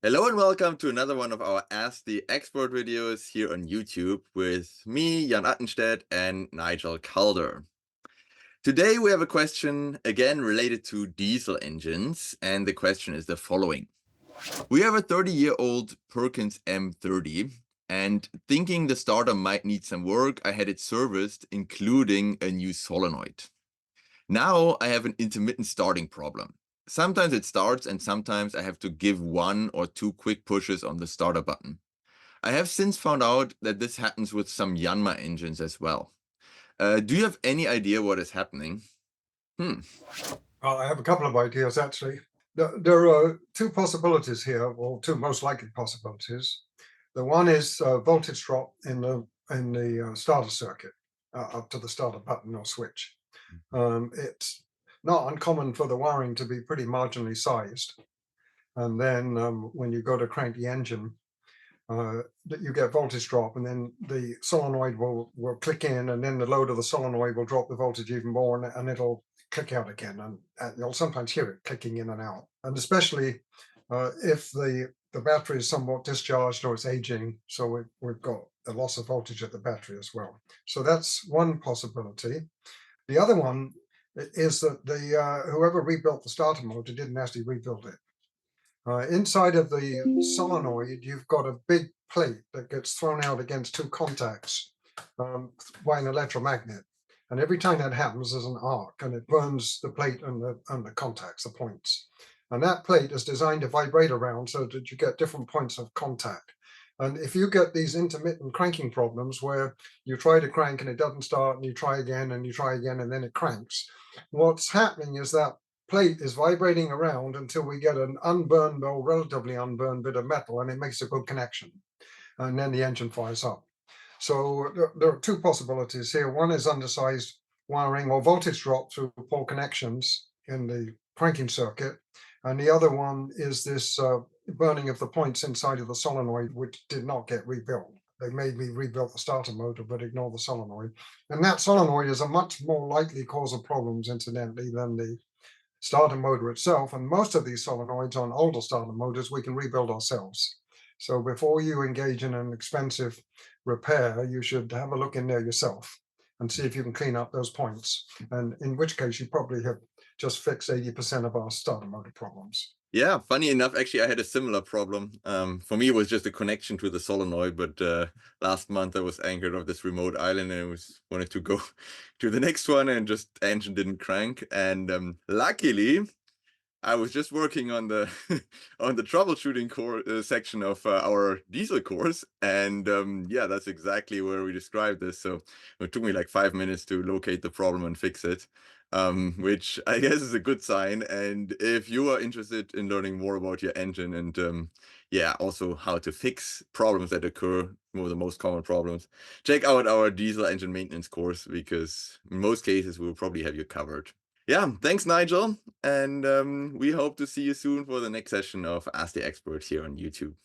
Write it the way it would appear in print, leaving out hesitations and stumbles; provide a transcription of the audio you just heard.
Hello and welcome to another one of our Ask the Expert videos here on YouTube with me, Jan Attenstedt, and Nigel CALDER. Today we have a question again related to diesel engines, and the question is the following. We have a 30-year-old Perkins M30, and thinking the starter might need some work, I had it serviced, including a new solenoid. Now I have an intermittent starting problem. Sometimes it starts and sometimes I have to give one or two quick pushes on the starter button. I have since found out that this happens with some Yanmar engines as well. Do you have any idea what is happening? Hmm. I have a couple of ideas actually. There are two possibilities here, or two most likely possibilities. The one is voltage drop in the starter circuit up to the starter button or switch. It's not uncommon for the wiring to be pretty marginally sized, and then when you go to crank the engine, you get voltage drop, and then the solenoid will click in, and then the load of the solenoid will drop the voltage even more, and it'll click out again, and you'll sometimes hear it clicking in and out. And especially if the battery is somewhat discharged or it's aging, so we've got a loss of voltage at the battery as well. So that's one possibility. The other one is that the whoever rebuilt the starter motor didn't actually rebuild it. Inside of the solenoid, you've got a big plate that gets thrown out against two contacts by an electromagnet. And every time that happens, there's an arc and it burns the plate and the contacts, the points. And that plate is designed to vibrate around so that you get different points of contact. And if you get these intermittent cranking problems where you try to crank and it doesn't start, and you try again and you try again and then it cranks, what's happening is that plate is vibrating around until we get an unburned or relatively unburned bit of metal and it makes a good connection. And then the engine fires up. So there are two possibilities here. One is undersized wiring or voltage drop through poor connections in the cranking circuit. And the other one is this burning of the points inside of the solenoid, which did not get rebuilt. They made me rebuild the starter motor, but ignore the solenoid. And that solenoid is a much more likely cause of problems, incidentally, than the starter motor itself. And most of these solenoids on older starter motors, we can rebuild ourselves. So before you engage in an expensive repair, you should have a look in there yourself and see if you can clean up those points. And in which case, you probably have just fixed 80% of our starter motor problems. Yeah, funny enough, actually, I had a similar problem. For me, it was just a connection to the solenoid, but last month I was anchored off this remote island and I wanted to go to the next one and just engine didn't crank. And luckily, I was just working on the on the troubleshooting section of our diesel course, and yeah, that's exactly where we described this. So it took me like 5 minutes to locate the problem and fix it, which I guess is a good sign. And if you are interested in learning more about your engine and yeah, also how to fix problems that occur, one of the most common problems, check out our diesel engine maintenance course because in most cases we'll probably have you covered. Yeah, thanks, Nigel. And we hope to see you soon for the next session of Ask the Expert here on YouTube.